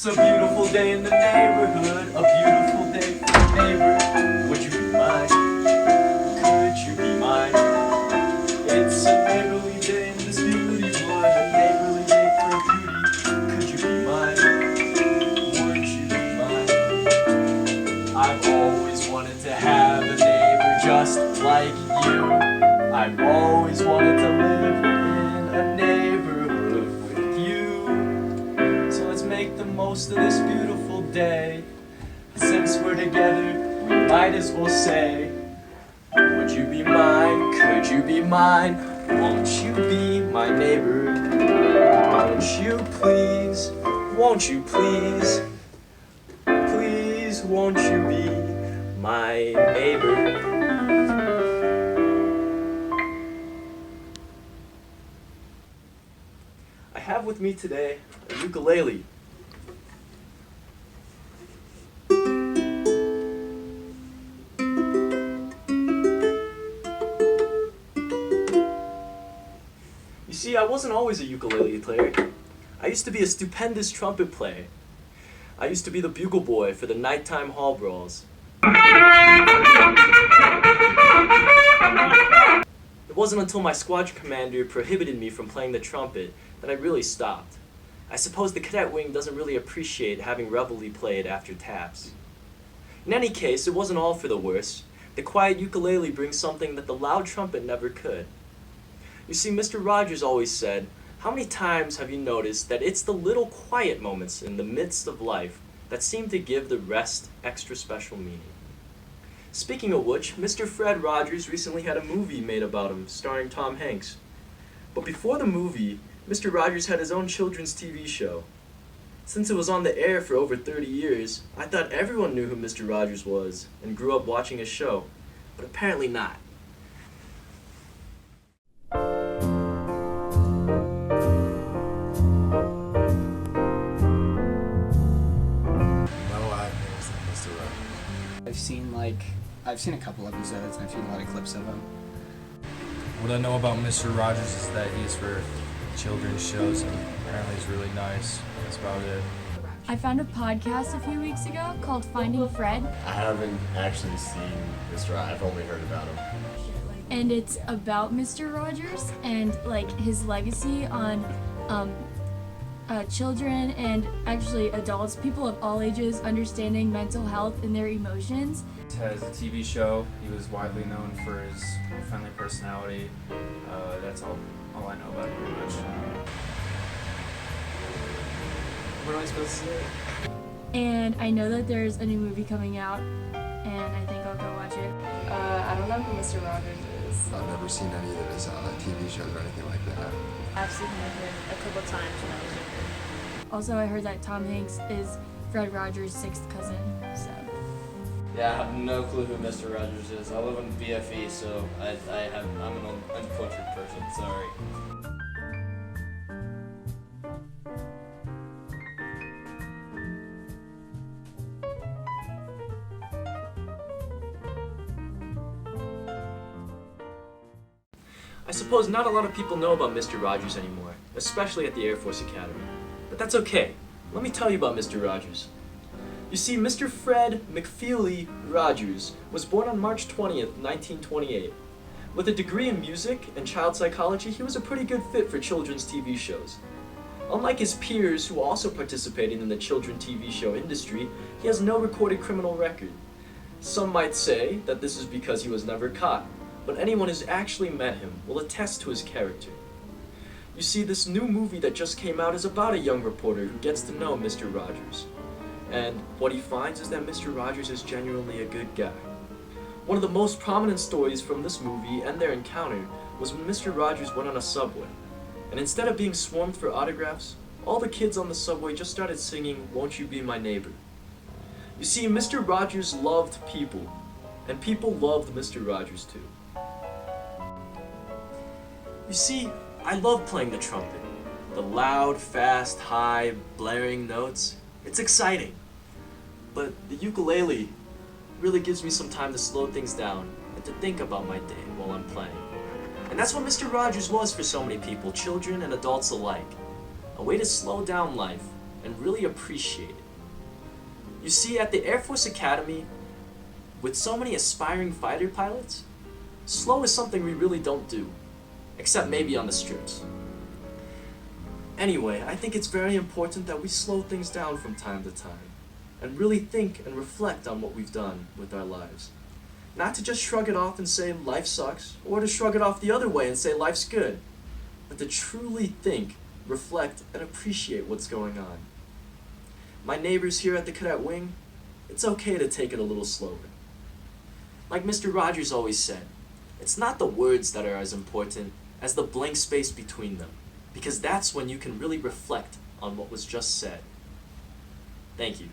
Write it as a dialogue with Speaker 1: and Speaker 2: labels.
Speaker 1: It's a beautiful day in the neighborhood, a beautiful day for a neighbor. Would you be mine? Could you be mine? It's a neighborly day in this beauty wood, a neighborly day for a beauty. Could you be mine? Would you be mine? I've always wanted to have a neighbor just like you. I've always wanted to live in a neighborhood with you. So let's make the most of this beautiful day. Since we're together, we might as well say, would you be mine? Could you be mine? Won't you be my neighbor? Won't you please? Won't you please? Please, won't you be my neighbor? I have with me today a ukulele. You see, I wasn't always a ukulele player. I used to be a stupendous trumpet player. I used to be the bugle boy for the nighttime hall brawls. It wasn't until my squadron commander prohibited me from playing the trumpet that I really stopped. I suppose the cadet wing doesn't really appreciate having reveille played after taps. In any case, it wasn't all for the worse. The quiet ukulele brings something that the loud trumpet never could. You see, Mr. Rogers always said, how many times have you noticed that it's the little quiet moments in the midst of life that seem to give the rest extra special meaning? Speaking of which, Mr. Fred Rogers recently had a movie made about him, starring Tom Hanks. But before the movie, Mr. Rogers had his own children's TV show. Since it was on the air for over 30 years, I thought everyone knew who Mr. Rogers was and grew up watching his show, but apparently not.
Speaker 2: I've seen a couple episodes and I've seen a lot of clips of him.
Speaker 3: What I know about Mr. Rogers is that he's for children's shows and apparently he's really nice. That's about it.
Speaker 4: I found a podcast a few weeks ago called Finding Fred.
Speaker 5: I haven't actually seen Mr. I've only heard about him.
Speaker 4: And it's about Mr. Rogers and his legacy on children and actually adults, people of all ages, understanding mental health and their emotions.
Speaker 3: Has a TV show. He was widely known for his friendly personality. That's all I know about him pretty much.
Speaker 1: What am I supposed to say?
Speaker 4: And I know that there's a new movie coming out, and I think I'll go watch it.
Speaker 6: I don't know who Mr. Rogers is.
Speaker 5: I've never seen any of his TV shows or anything like that.
Speaker 6: I've seen him a couple times when I was younger.
Speaker 4: Also, I heard that Tom Hanks is Fred Rogers' sixth cousin, so.
Speaker 7: Yeah, I have no clue who Mr. Rogers is. I live in BFE, so I'm an uncultured person, sorry.
Speaker 1: I suppose not a lot of people know about Mr. Rogers anymore, especially at the Air Force Academy. But that's okay. Let me tell you about Mr. Rogers. You see, Mr. Fred McFeely Rogers was born on March 20th, 1928. With a degree in music and child psychology, he was a pretty good fit for children's TV shows. Unlike his peers who also participated in the children's TV show industry, he has no recorded criminal record. Some might say that this is because he was never caught, but anyone who's actually met him will attest to his character. You see, this new movie that just came out is about a young reporter who gets to know Mr. Rogers. And what he finds is that Mr. Rogers is genuinely a good guy. One of the most prominent stories from this movie and their encounter was when Mr. Rogers went on a subway. And instead of being swarmed for autographs, all the kids on the subway just started singing, "Won't You Be My Neighbor?" You see, Mr. Rogers loved people, and people loved Mr. Rogers too. You see, I love playing the trumpet. The loud, fast, high, blaring notes. It's exciting. But the ukulele really gives me some time to slow things down and to think about my day while I'm playing. And that's what Mr. Rogers was for so many people, children and adults alike. A way to slow down life and really appreciate it. You see, at the Air Force Academy, with so many aspiring fighter pilots, slow is something we really don't do, except maybe on the strips. Anyway, I think it's very important that we slow things down from time to time, and really think and reflect on what we've done with our lives. Not to just shrug it off and say life sucks, or to shrug it off the other way and say life's good, but to truly think, reflect, and appreciate what's going on. My neighbors here at the Cadet Wing, it's okay to take it a little slower. Like Mr. Rogers always said, it's not the words that are as important as the blank space between them, because that's when you can really reflect on what was just said. Thank you.